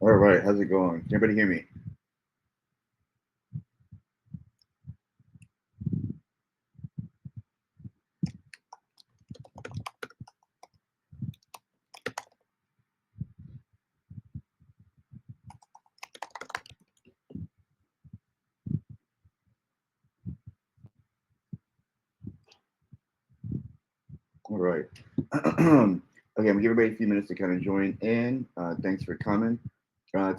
All right, how's it going? Can everybody hear me? All right. Okay, I'm gonna give everybody a few minutes to kind of join in. Thanks for coming.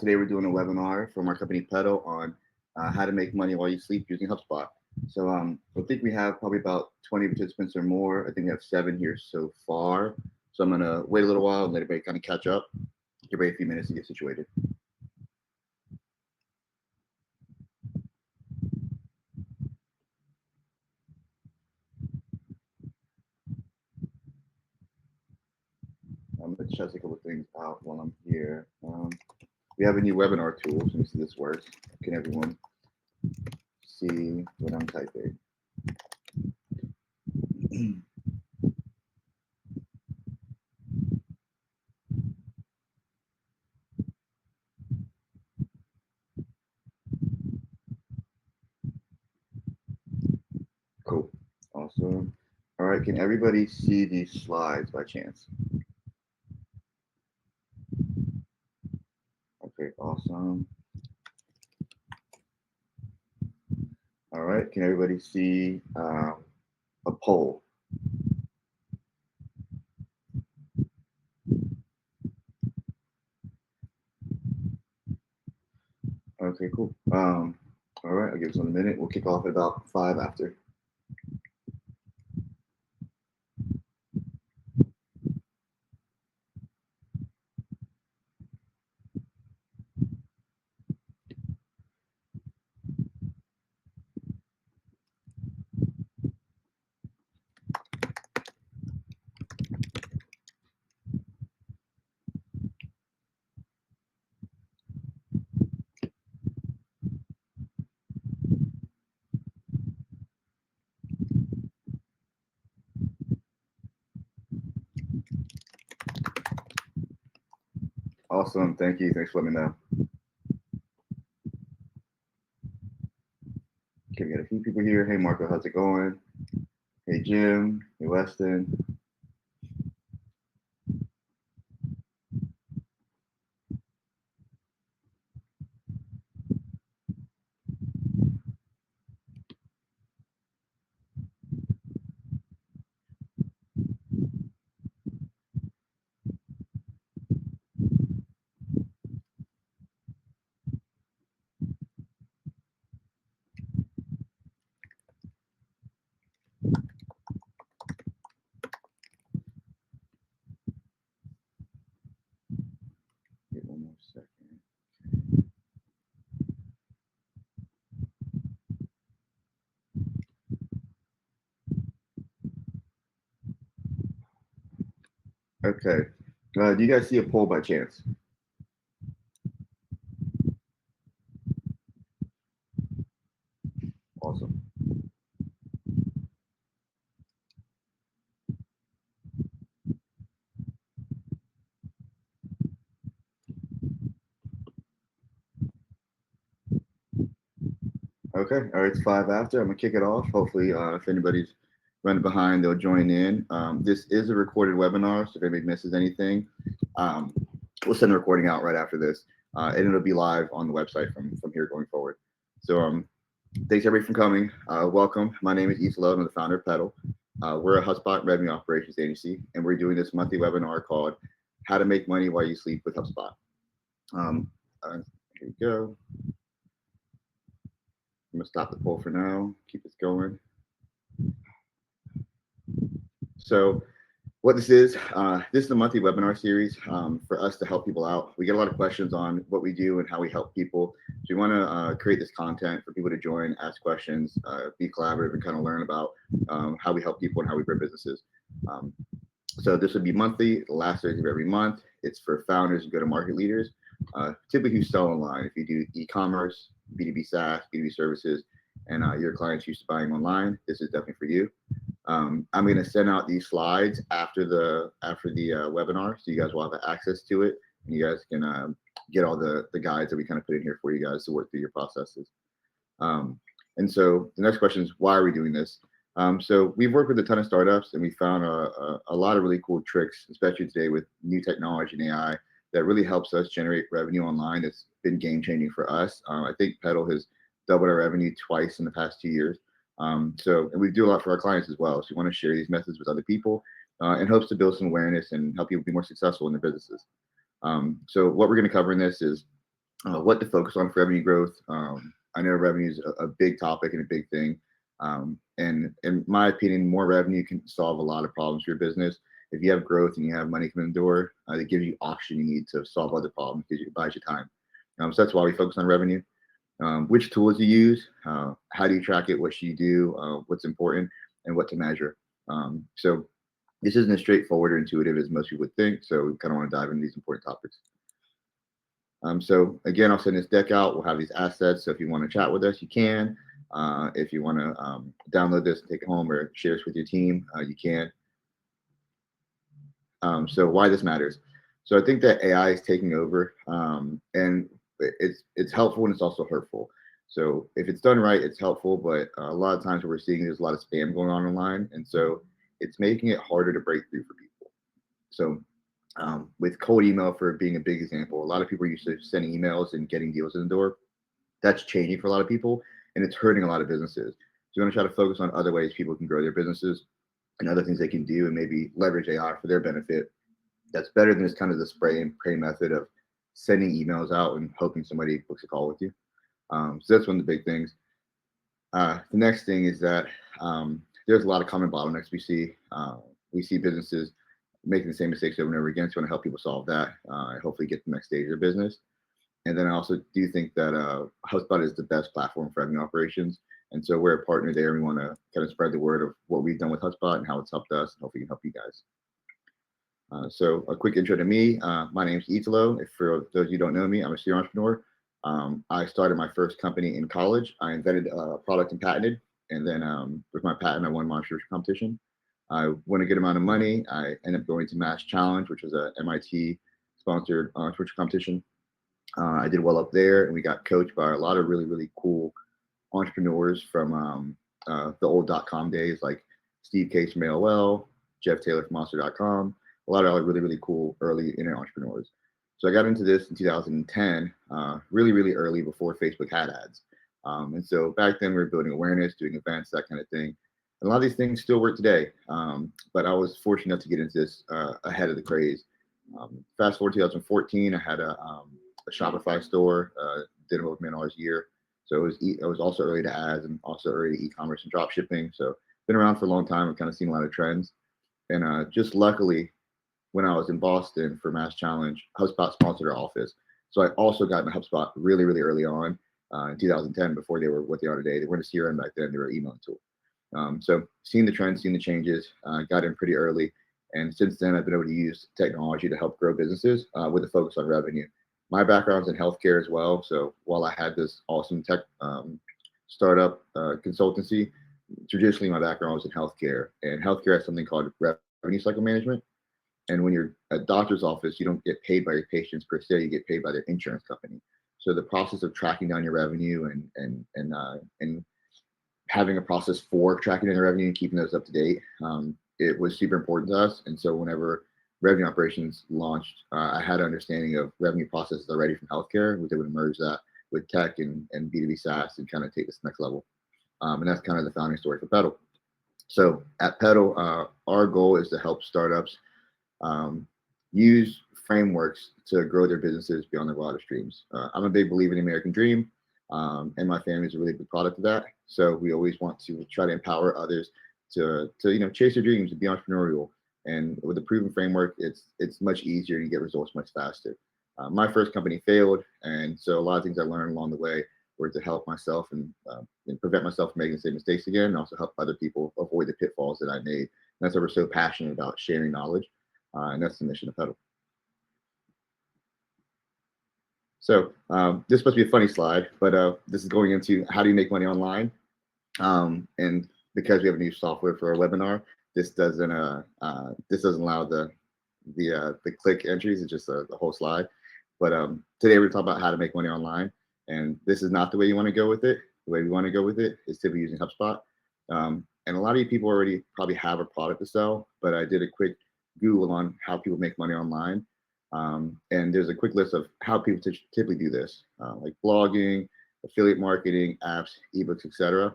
Today we're doing a webinar from our company Pedal on how to make money while you sleep using HubSpot. So I think we have probably about 20 participants or more. I think we have 7 here so far. So I'm gonna wait a little while and let everybody kind of catch up. Give everybody a few minutes to get situated. I'm gonna test a couple of things out while I'm here. We have a new webinar tool. So let me see if this works. Can everyone see what I'm typing? Cool. Awesome. All right. Can everybody see these slides by chance? Okay. Awesome. All right. Can everybody see a poll? Okay. Cool. All right. I'll give us 1 minute. We'll kick off at about 5 after. Awesome. Thank you. Thanks for letting me know. Okay. We got a few people here. Hey, Marco. How's it going? Hey, Jim. Hey, Weston. Give 1 more second. Okay. Do you guys see a poll by chance? Awesome. Okay, all right, it's 5 after. I'm gonna kick it off. Hopefully, if anybody's running behind, they'll join in. This is a recorded webinar, so if anybody misses anything, um, we'll send the recording out right after this, and it'll be live on the website from here going forward. So, thanks everybody for coming. Welcome. My name is Isla. I'm the founder of Pedal. We're a HubSpot revenue operations agency, and we're doing this monthly webinar called "How to Make Money While You Sleep with HubSpot." Um, here we go. I'm gonna stop the poll for now. Keep this going. So what this is a monthly webinar series for us to help people out. We get a lot of questions on what we do and how we help people. So we want to create this content for people to join, ask questions, be collaborative, and kind of learn about how we help people and how we grow businesses. So this would be monthly, the last Thursday of every month. It's for founders and go-to-market leaders, typically who sell online. If you do e-commerce, B2B SaaS, B2B services, and your clients used to buying online, this is definitely for you. I'm going to send out these slides after the webinar, so you guys will have access to it, and you guys can get all the guides that we kind of put in here for you guys to work through your processes. And so the next question is, why are we doing this? So we've worked with a ton of startups, and we found a lot of really cool tricks, especially today with new technology and AI, that really helps us generate revenue online. It's been game changing for us. I think Pedal has doubled our revenue twice in the past 2 years. And we do a lot for our clients as well. So we want to share these methods with other people in hopes to build some awareness and help people be more successful in their businesses. So what we're going to cover in this is what to focus on for revenue growth. I know revenue is a big topic and a big thing. And in my opinion, more revenue can solve a lot of problems for your business. If you have growth and you have money coming in the door, it gives you oxygen you need to solve other problems because it buys you time. So that's why we focus on revenue. Which tools you use, how do you track it, what should you do, what's important, and what to measure. So this isn't as straightforward or intuitive as most people would think. So we kind of want to dive into these important topics. So again, I'll send this deck out. We'll have these assets. So if you want to chat with us, you can. If you want to download this, take it home, or share this with your team, you can. So why this matters. So I think that AI is taking over, and it's helpful and it's also hurtful. So if it's done right, it's helpful, but a lot of times what we're seeing, there's a lot of spam going on online, and so it's making it harder to break through for people. So with cold email, for being a big example, a lot of people are used to sending emails and getting deals in the door. That's changing for a lot of people, and it's hurting a lot of businesses. So you want to try to focus on other ways people can grow their businesses and other things they can do, and maybe leverage AI for their benefit. That's better than just kind of the spray and pray method of sending emails out and hoping somebody books a call with you. So that's one of the big things. The next thing is that there's a lot of common bottlenecks we see. We see businesses making the same mistakes over and over again. So we want to help people solve that and hopefully get to the next stage of their business. And then I also do think that HubSpot is the best platform for revenue operations. And so we're a partner there. We want to kind of spread the word of what we've done with HubSpot and how it's helped us, and hopefully we can help you guys. So a quick intro to me. My name is Italo. If for those of you who don't know me, I'm a serial entrepreneur. I started my first company in college. I invented a product and patented. And then with my patent, I won my entrepreneurship competition. I won a good amount of money. I ended up going to Mass Challenge, which was a MIT sponsored entrepreneurship competition. I did well up there, and we got coached by a lot of really, really cool entrepreneurs from the old .com days, like Steve Case from AOL, Jeff Taylor from Monster.com, a lot of other really, really cool early internet entrepreneurs. So I got into this in 2010, really, really early, before Facebook had ads. And so back then we were building awareness, doing events, that kind of thing. And a lot of these things still work today. But I was fortunate enough to get into this ahead of the craze. Fast forward to 2014, I had a Shopify store, did over $1 million a year. So it was also early to ads and also early to e-commerce and drop shipping. So been around for a long time. I've kind of seen a lot of trends. And just luckily, when I was in Boston for Mass Challenge, HubSpot sponsored our office. So I also got into HubSpot really, really early on in 2010, before they were what they are today. They weren't a CRM back then. They were an emailing tool. So seeing the trends, seeing the changes, got in pretty early. And since then, I've been able to use technology to help grow businesses with a focus on revenue. My background's in healthcare as well. So while I had this awesome tech startup consultancy, traditionally my background was in healthcare. And healthcare has something called revenue cycle management. And when you're at a doctor's office, you don't get paid by your patients per se, you get paid by their insurance company. So the process of tracking down your revenue and having a process for tracking down your revenue and keeping those up to date, it was super important to us. And so whenever revenue operations launched, I had an understanding of revenue processes already from healthcare. We would merge that with tech and B2B SaaS and kind of take this next level. And that's kind of the founding story for Pedal. So at Pedal, our goal is to help startups use frameworks to grow their businesses beyond their wildest dreams. I'm a big believer in the American dream, and my family is a really big product of that. So we always want to try to empower others to chase their dreams and be entrepreneurial. And with a proven framework, it's much easier to get results much faster. My first company failed, and so a lot of things I learned along the way were to help myself and prevent myself from making the same mistakes again, and also help other people avoid the pitfalls that I made. And that's why we're so passionate about sharing knowledge, and that's the mission of Pedal. So this must be a funny slide, but this is going into how do you make money online? And because we have a new software for our webinar, this doesn't allow the click entries. It's just the whole slide. But today we're talking about how to make money online, and this is not the way you want to go with it. The way we want to go with it is typically using HubSpot. And a lot of you people already probably have a product to sell, but I did a quick Google on how people make money online. And there's a quick list of how people typically do this, like blogging, affiliate marketing, apps, ebooks, etc.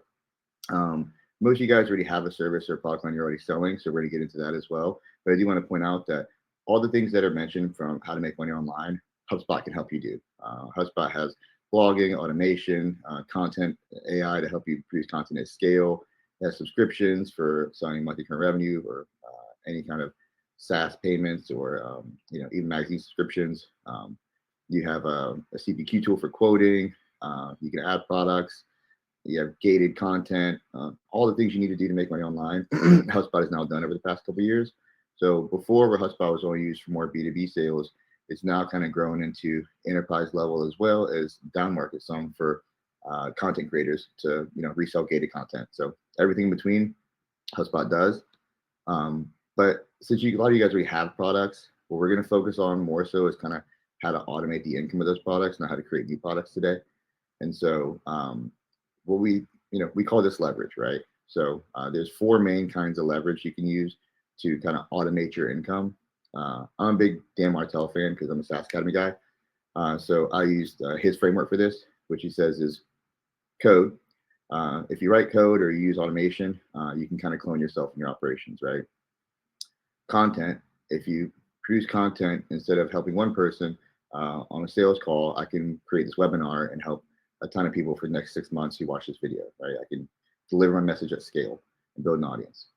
Most of you guys already have a service or product line you're already selling, so we're going to get into that as well. But I do want to point out that all the things that are mentioned from how to make money online, HubSpot can help you do. HubSpot has blogging, automation, content, AI to help you produce content at scale. It has subscriptions for selling monthly current revenue or any kind of SaaS payments or even magazine subscriptions. You have a CPQ tool for quoting. You can add products. You have gated content, all the things you need to do to make money online. HubSpot has now done over the past couple of years. So before, where HubSpot was only used for more B2B sales, it's now kind of grown into enterprise level as well as down market, some for content creators to resell gated content. So everything in between, HubSpot does. But since a lot of you guys already have products, what we're going to focus on more so is kind of how to automate the income of those products, not how to create new products today. And so what we call this leverage, right? So there's four main kinds of leverage you can use to kind of automate your income. I'm a big Dan Martell fan because I'm a SaaS Academy guy. So I used his framework for this, which he says is code. If you write code or you use automation, you can kind of clone yourself in your operations, right? Content. If you produce content, instead of helping one person on a sales call, I can create this webinar and help a ton of people for the next 6 months who watch this video, right? I can deliver my message at scale and build an audience.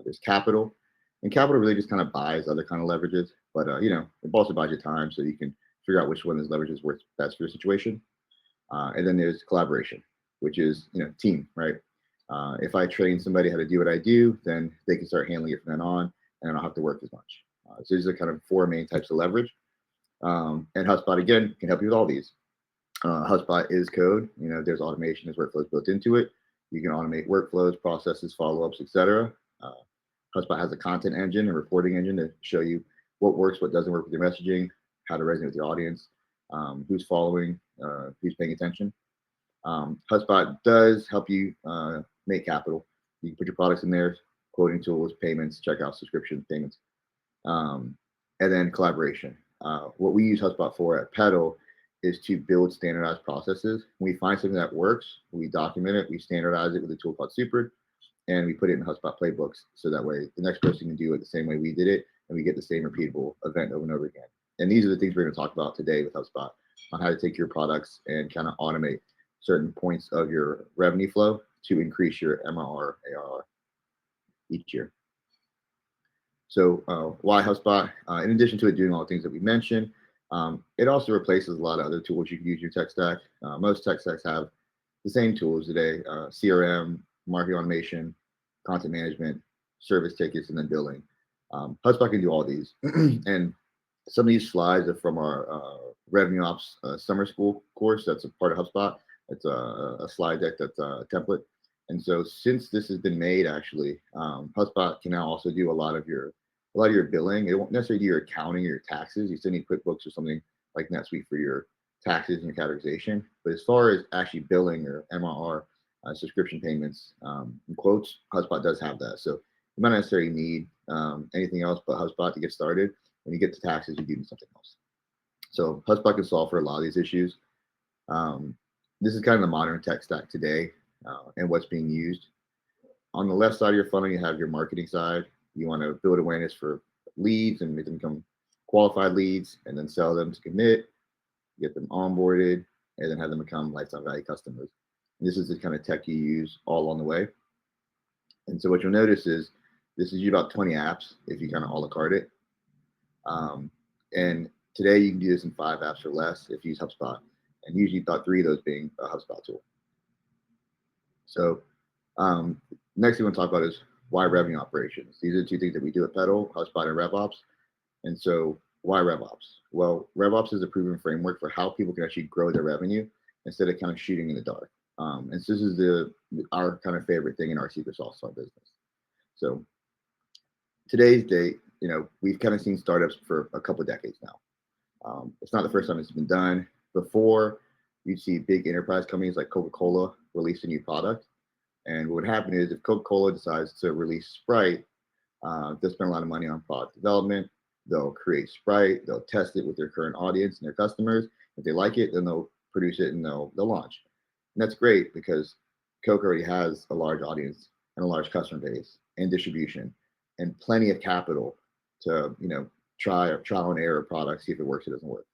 There's capital, and capital really just kind of buys other kind of leverages, but it also buys your time so you can figure out which one of those leverages works best for your situation. And then there's collaboration, which is team, right? If I train somebody how to do what I do, then they can start handling it from then on, and I don't have to work as much. So these are kind of four main types of leverage. And HubSpot again can help you with all these. HubSpot is code. There's automation, there's workflows built into it. You can automate workflows, processes, follow-ups, etc. HubSpot has a content engine and reporting engine to show you what works, what doesn't work with your messaging, how to resonate with your audience, who's following, who's paying attention. HubSpot does help you make capital. You can put your products in there, quoting tools, payments, checkout, subscription payments, and then collaboration. What we use HubSpot for at Pedal is to build standardized processes. When we find something that works, we document it, we standardize it with a tool called Super, and we put it in HubSpot playbooks. So that way the next person can do it the same way we did it, and we get the same repeatable event over and over again. And these are the things we're going to talk about today with HubSpot on how to take your products and kind of automate certain points of your revenue flow to increase your MRR, ARR each year. So why HubSpot? In addition to it doing all the things that we mentioned, it also replaces a lot of other tools you can use in your tech stack. Most tech stacks have the same tools today: CRM, marketing automation, content management, service tickets, and then billing. HubSpot can do all these. And some of these slides are from our Revenue Ops summer school course. That's a part of HubSpot. It's a slide deck that's a template. And so since this has been made, actually, HubSpot can now also do a lot of your billing. It won't necessarily do your accounting or your taxes. You still need QuickBooks or something like NetSuite for your taxes and your categorization. But as far as actually billing or MRR, subscription payments, and quotes, HubSpot does have that. So you might not necessarily need anything else but HubSpot to get started. When you get to taxes, you do need something else. So HubSpot can solve for a lot of these issues. This is kind of the modern tech stack today and what's being used. On the left side of your funnel, you have your marketing side. You want to build awareness for leads and make them become qualified leads, and then sell them to commit, get them onboarded, and then have them become lifetime value customers. And this is the kind of tech you use all along the way. And so what you'll notice is this is about 20 apps if you kind of a la carte it. And today you can do this in 5 apps or less if you use HubSpot, and usually about 3 of those being a HubSpot tool. So next thing we want to talk about is why revenue operations. These are the 2 things that we do at Pedal, HubSpot and RevOps. And so why RevOps? Well, RevOps is a proven framework for how people can actually grow their revenue instead of kind of shooting in the dark. And so this is our kind of favorite thing in our secret sauce of our business. So today's date, we've kind of seen startups for a couple of decades now. It's not the first time it's been done. Before, you'd see big enterprise companies like Coca-Cola release a new product. And what would happen is if Coca-Cola decides to release Sprite, they'll spend a lot of money on product development. They'll create Sprite. They'll test it with their current audience and their customers. If they like it, then they'll produce it and they'll launch. And that's great because Coke already has a large audience and a large customer base and distribution and plenty of capital to trial and error products, see if it works or doesn't work.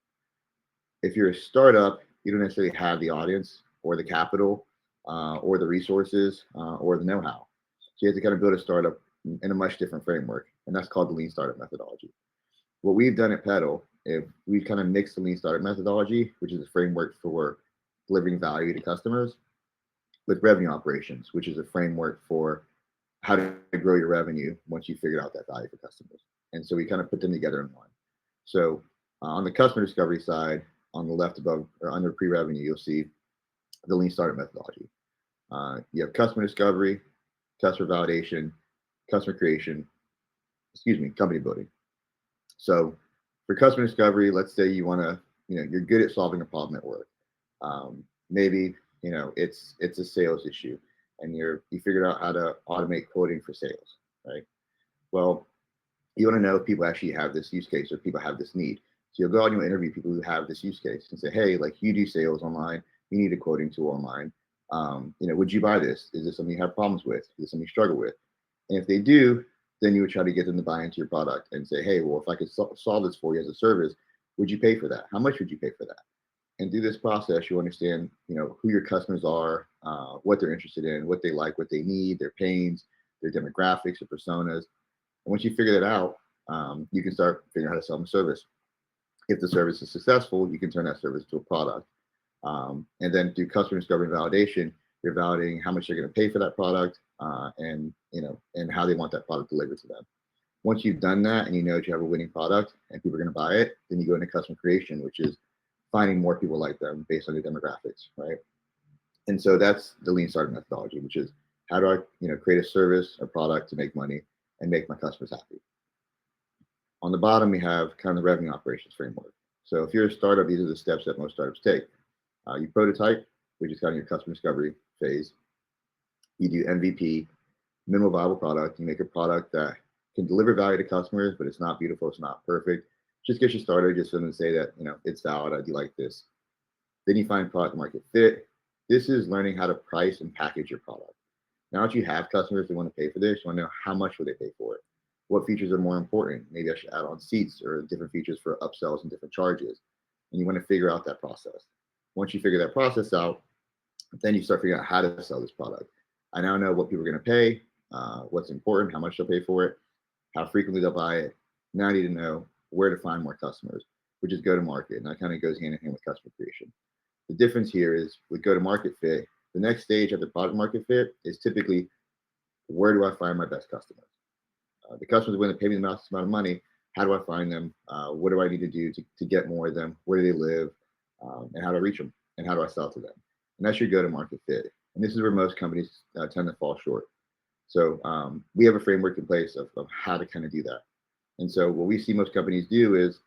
If you're a startup, you don't necessarily have the audience or the capital or the resources or the know-how. So you have to kind of build a startup in a much different framework, and that's called the lean startup methodology. What we've done at Pedal, if we've kind of mixed the lean startup methodology, which is a framework for delivering value to customers, with revenue operations, which is a framework for how to grow your revenue once you figured out that value for customers. And so we kind of put them together in one. So on the customer discovery side, on the left above or under pre-revenue, you'll see the lean startup methodology. You have customer discovery, customer validation, customer creation, company building. So for customer discovery, let's say you want to, you're good at solving a problem at work. Maybe, it's a sales issue and you figured out how to automate quoting for sales, right? Well, you want to know if people actually have this use case or people have this need. So you'll go out and you'll interview people who have this use case and say, hey, like you do sales online, you need a quoting tool online. Would you buy this? Is this something you have problems with? Is this something you struggle with? And if they do, then you would try to get them to buy into your product and say, hey, well, if I could solve this for you as a service, would you pay for that? How much would you pay for that? And through this process, you understand, who your customers are, what they're interested in, what they like, what they need, their pains, their demographics, their personas. And once you figure that out, you can start figuring out how to sell them a service. If the service is successful, you can turn that service to a product. And then through customer discovery and validation, you're validating how much they're going to pay for that product and how they want that product delivered to them. Once you've done that and you know that you have a winning product and people are going to buy it, then you go into customer creation, which is finding more people like them based on their demographics, right? And so that's the lean startup methodology, which is how do I create a service or product to make money and make my customers happy. On the bottom, we have kind of the revenue operations framework. So if you're a startup, these are the steps that most startups take. You prototype, which is kind of your customer discovery phase. You do MVP, minimal viable product. You make a product that can deliver value to customers, but it's not beautiful, it's not perfect. Just get you started, just for them to say that, it's valid, I do like this. Then you find product market fit. This is learning how to price and package your product. Now that you have customers who want to pay for this, you want to know how much will they pay for it? What features are more important? Maybe I should add on seats or different features for upsells and different charges. And you want to figure out that process. Once you figure that process out, then you start figuring out how to sell this product. I now know what people are going to pay, what's important, how much they'll pay for it, how frequently they'll buy it. Now I need to know where to find more customers, which is go to market. And that kind of goes hand in hand with customer creation. The difference here is with go to market fit, the next stage after product market fit is typically where do I find my best customers? The customers willing to pay me the most amount of money. How do I find them? What do I need to do to get more of them? Where do they live? And how do I reach them? And how do I sell to them? And that's your go to market fit. And this is where most companies tend to fall short. So we have a framework in place of how to kind of do that. And so what we see most companies do is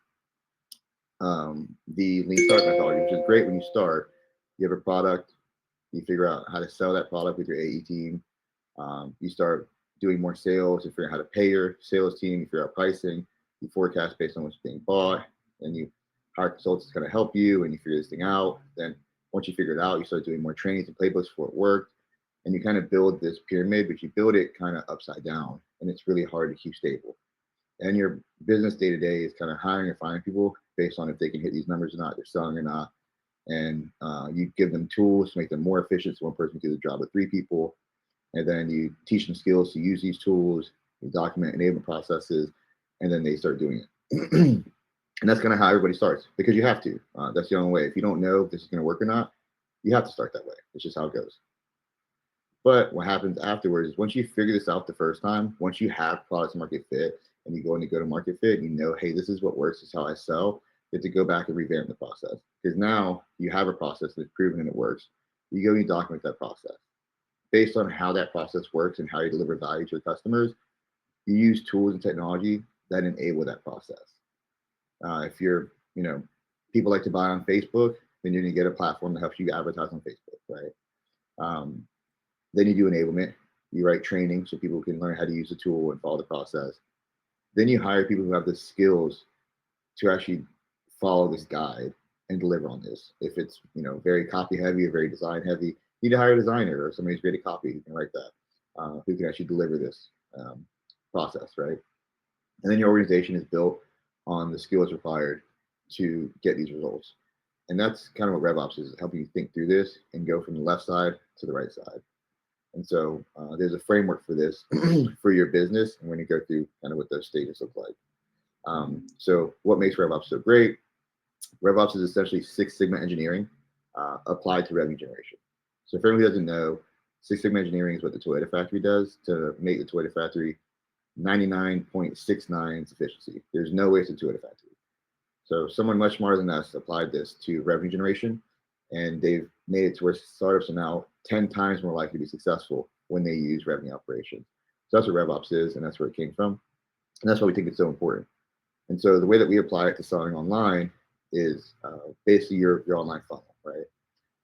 the lean start methodology, which is great when you start. You have a product, you figure out how to sell that product with your AE team. You start doing more sales, you figure out how to pay your sales team, you figure out pricing, you forecast based on what's being bought, and you hire consultants to kind of help you, and you figure this thing out. Then once you figure it out, you start doing more trainings and playbooks for it worked, and you kind of build this pyramid, but you build it kind of upside down, and it's really hard to keep stable. And your business day to day is kind of hiring and finding people based on if they can hit these numbers or not, they're selling or not. And you give them tools to make them more efficient. So one person can do the job of 3 people. And then you teach them skills to use these tools, you document enablement processes, and then they start doing it. And that's kind of how everybody starts, because you have to. That's the only way. If you don't know if this is going to work or not, you have to start that way. It's just how it goes. But what happens afterwards is once you figure this out the first time, once you have product market fit and you go into go to market fit, and you know, hey, this is what works, this is how I sell, you have to go back and revamp the process. Because now you have a process that's proven and it works. You go and you document that process. Based on how that process works and how you deliver value to your customers, you use tools and technology that enable that process. If you're, people like to buy on Facebook, then you're going to get a platform that helps you advertise on Facebook, right? Um, then you do enablement. You write training so people can learn how to use the tool and follow the process. Then you hire people who have the skills to actually follow this guide and deliver on this. If it's very copy heavy or very design heavy, you need to hire a designer or somebody who's great at copy who can write that, who can actually deliver this process, right? And then your organization is built on the skills required to get these results. And that's kind of what RevOps is, helping you think through this and go from the left side to the right side. And so there's a framework for this for your business, and we're going to go through kind of what those stages look like. So what makes RevOps so great? RevOps is essentially Six Sigma engineering applied to revenue generation. So for anyone who doesn't know, Six Sigma engineering is what the Toyota factory does to make the Toyota factory 99.69 efficiency. There's no waste in Toyota factory. So someone much smarter than us applied this to revenue generation, and they've made it to where startups are now 10 times more likely to be successful when they use revenue operations. So that's what RevOps is, and that's where it came from. And that's why we think it's so important. And so the way that we apply it to selling online is basically your online funnel, right?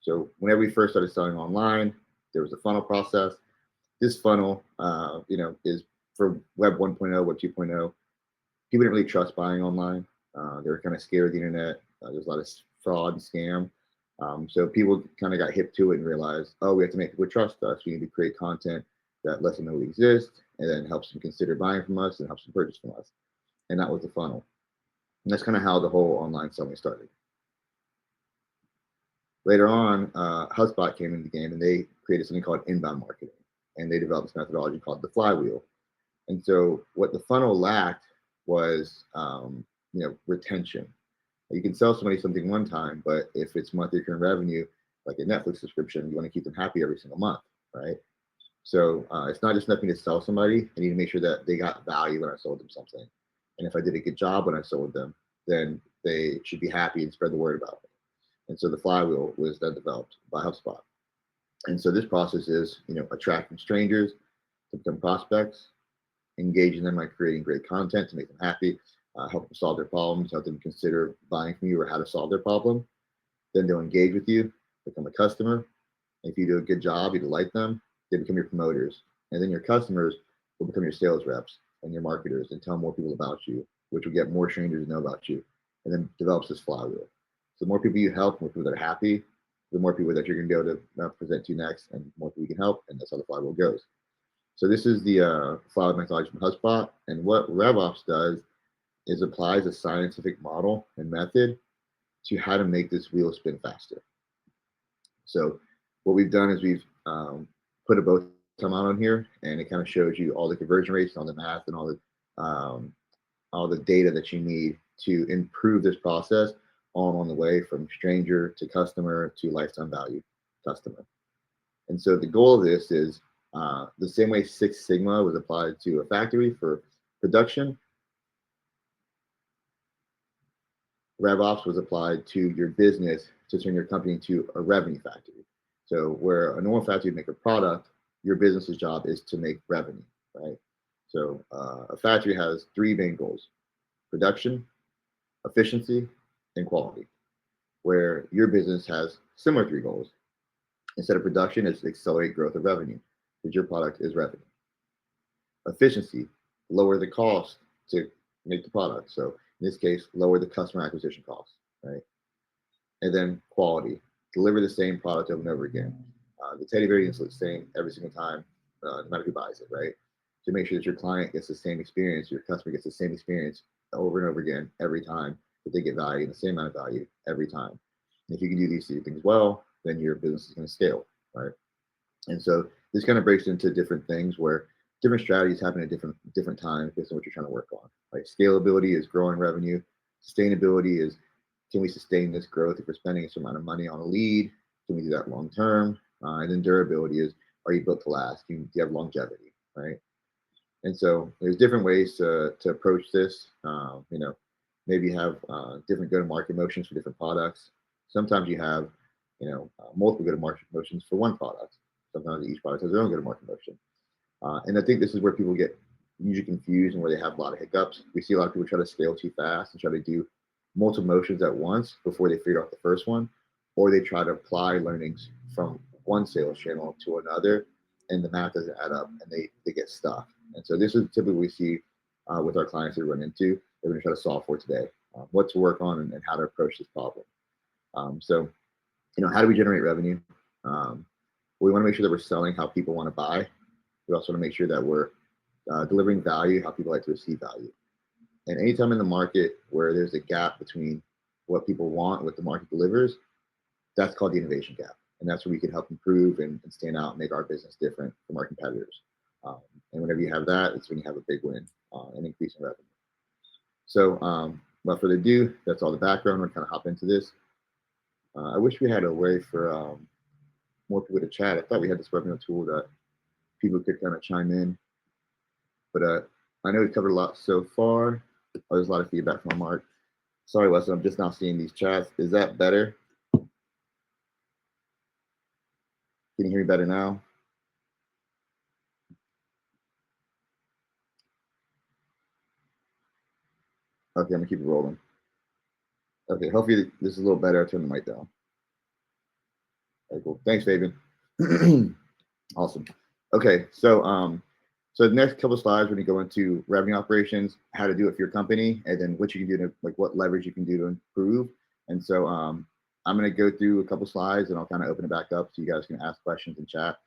So whenever we first started selling online, there was a funnel process. This funnel, is for Web 1.0, Web 2.0. People didn't really trust buying online. They were kind of scared of the internet. There's a lot of fraud and scam. So people kind of got hip to it and realized, oh, we have to make people trust us. We need to create content that lets them know we exist and then helps them consider buying from us and helps them purchase from us. And that was the funnel. And that's kind of how the whole online selling started. Later on, HubSpot came into the game and they created something called inbound marketing. And they developed this methodology called the flywheel. And so what the funnel lacked was, retention. You can sell somebody something one time, but if it's monthly recurring revenue, like a Netflix subscription, you want to keep them happy every single month, right? So it's not just enough to sell somebody. I need to make sure that they got value when I sold them something. And if I did a good job when I sold them, then they should be happy and spread the word about me. And so the flywheel was then developed by HubSpot. And so this process is, attracting strangers to become prospects, engaging them by creating great content to make them happy, help them solve their problems, help them consider buying from you or how to solve their problem. Then they'll engage with you, become a customer. If you do a good job, you delight them, they become your promoters. And then your customers will become your sales reps and your marketers and tell more people about you, which will get more strangers to know about you, and then develops this flywheel. So the more people you help, more people that are happy, the more people that you're going to be able to present to next, and more people you can help, and that's how the flywheel goes. So this is the flywheel methodology from HubSpot, and what RevOps does is applies a scientific model and method to how to make this wheel spin faster. So what we've done is we've put a bow time out on here, and it kind of shows you all the conversion rates, all the math, and all the data that you need to improve this process all on the way from stranger to customer to lifetime value customer. And so the goal of this is the same way Six Sigma was applied to a factory for production, RevOps was applied to your business to turn your company into a revenue factory. So where a normal factory would make a product, your business's job is to make revenue, right? So a factory has three main goals: production, efficiency, and quality. Where your business has similar three goals. Instead of production, it's accelerate growth of revenue, because your product is revenue. Efficiency, lower the cost to make the product. So in this case, lower the customer acquisition cost, right? And then quality, deliver the same product over and over again. The teddy bear is the same every single time, no matter who buys it, right? To make sure that your client gets the same experience, your customer gets the same experience over and over again every time, that they get value, the same amount of value every time. And if you can do these two things well, then your business is going to scale, right? And so this kind of breaks into different things where different strategies happen at different times based on what you're trying to work on. Like scalability is growing revenue. Sustainability is, can we sustain this growth if we're spending a certain amount of money on a lead? Can we do that long term? And then durability is, are you built to last? Do you have longevity, right? And so there's different ways to approach this. Maybe have different go-to-market motions for different products. Sometimes you have, multiple go-to-market motions for one product. Sometimes each product has their own go-to-market motion. And I think this is where people get usually confused and where they have a lot of hiccups. We see a lot of people try to scale too fast and try to do multiple motions at once before they figure out the first one, or they try to apply learnings from one sales channel to another, and the math doesn't add up, and they get stuck. And so this is typically what we see with our clients that we run into. They're going to try to solve for today, what to work on, and how to approach this problem. So, how do we generate revenue? We want to make sure that we're selling how people want to buy. We also want to make sure that we're delivering value how people like to receive value. And anytime in the market where there's a gap between what people want and what the market delivers, that's called the innovation gap. And that's where we can help improve and stand out and make our business different from our competitors. And whenever you have that, it's when you have a big win and increase in revenue. So without further ado, that's all the background. We're kind of hop into this. I wish we had a way for more people to chat. I thought we had this webinar tool that people could kind of chime in. But I know we've covered a lot so far. Oh, there's a lot of feedback from Mark. Sorry, Wesley, I'm just now seeing these chats. Is that better? Can you hear me better now? Okay, I'm gonna keep it rolling. Okay, hopefully this is a little better. I'll turn the mic down. Okay, cool. Thanks, Fabian. Awesome. Okay, so the next couple of slides, we're gonna go into revenue operations, how to do it for your company, and then what you can do to, like, what leverage you can do to improve. And so I'm gonna go through a couple of slides, and I'll kind of open it back up so you guys can ask questions and chat.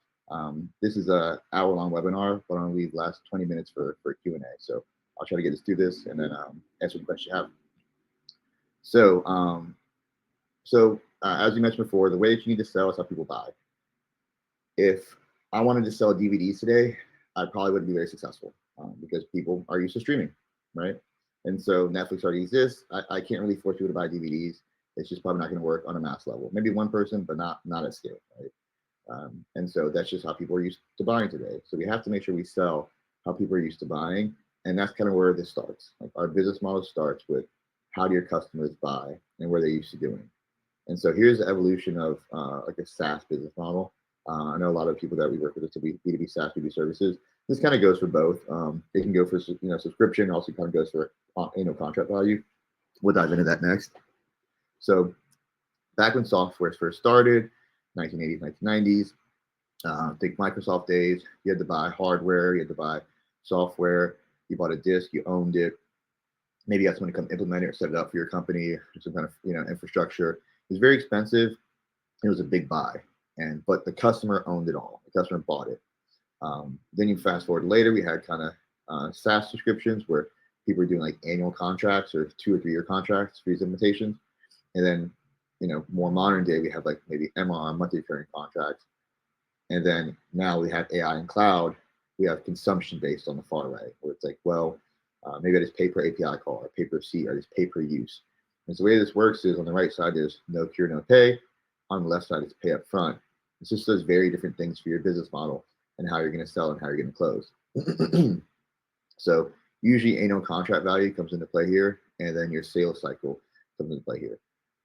This is a hour-long webinar, but I'm gonna leave the last 20 minutes for Q&A. So I'll try to get us through this and then answer the questions you have. So as you mentioned before, the way that you need to sell is how people buy. If I wanted to sell DVDs today, I probably wouldn't be very successful because people are used to streaming, right? And so Netflix already exists. I can't really force people to buy DVDs. It's just probably not going to work on a mass level. Maybe one person, but not at scale, right? And so that's just how people are used to buying today. So we have to make sure we sell how people are used to buying, and that's kind of where this starts. Like, our business model starts with how do your customers buy and where they're used to doing. And so here's the evolution of like a SaaS business model. I know a lot of people that we work with to be B2B SaaS, B2B services. This kind of goes for both. It can go for subscription, also kind of goes for contract value. We'll dive into that next. So back when software first started, 1980s, 1990s, think Microsoft days, you had to buy hardware, you had to buy software, you bought a disk, you owned it. Maybe you had someone to come implement it or set it up for your company, some kind of infrastructure. It was very expensive. It was a big buy, but the customer owned it all. The customer bought it. Then you fast forward later, we had kind of SaaS subscriptions where people were doing like annual contracts or 2 or 3 year contracts for these implementations. And then, more modern day, we have like maybe MR, monthly recurring contracts. And then now we have AI and cloud. We have consumption based on the far right, where it's like, well, maybe I just pay per API call or pay per seat or just pay per use. And so the way this works is on the right side, there's no cure, no pay. On the left side, it's pay up front. It's just those very different things for your business model and how you're going to sell and how you're going to close. So usually annual contract value comes into play here, and then your sales cycle comes into play here.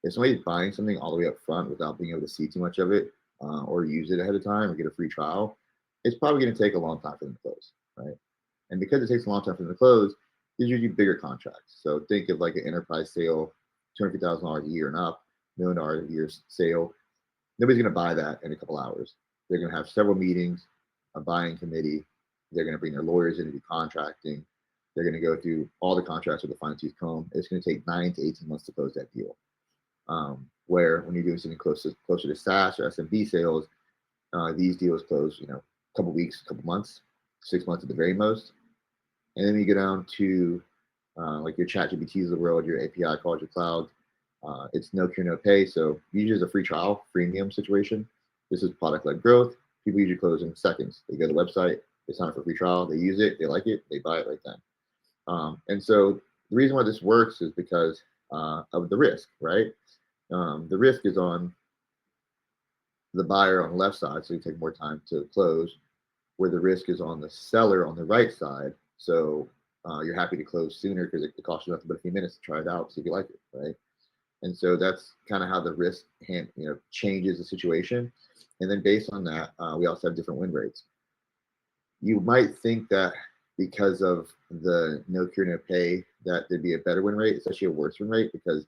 If somebody's buying something all the way up front without being able to see too much of it or use it ahead of time or get a free trial, it's probably going to take a long time for them to close, right? And because it takes a long time for them to close, these are usually bigger contracts. So think of like an enterprise sale, $250,000 a year and up, $1 million a year sale. Nobody's going to buy that in a couple hours. They're going to have several meetings, a buying committee. They're going to bring their lawyers in to do contracting. They're going to go through all the contracts with a fine-tooth comb. It's going to take 9 to 18 months to close that deal. Where when you're doing something closer to SaaS or SMB sales, these deals close, a couple weeks, a couple months, 6 months at the very most. And then you go down to like your ChatGPTs of the world, your API calls, your cloud. It's no cure, no pay. So usually it's a free trial, freemium situation. This is product-led growth. People usually close in seconds. They go to the website, they sign up for a free trial, they use it, they like it, they buy it right then. And so the reason why this works is because of the risk, right? The risk is on the buyer on the left side, so you take more time to close, where the risk is on the seller on the right side. So you're happy to close sooner because it costs you nothing but a few minutes to try it out, see if you like it, right? And so that's kind of how the risk changes the situation. And then based on that, we also have different win rates. You might think that because of the no cure, no pay, that there'd be a better win rate. It's actually a worse win rate because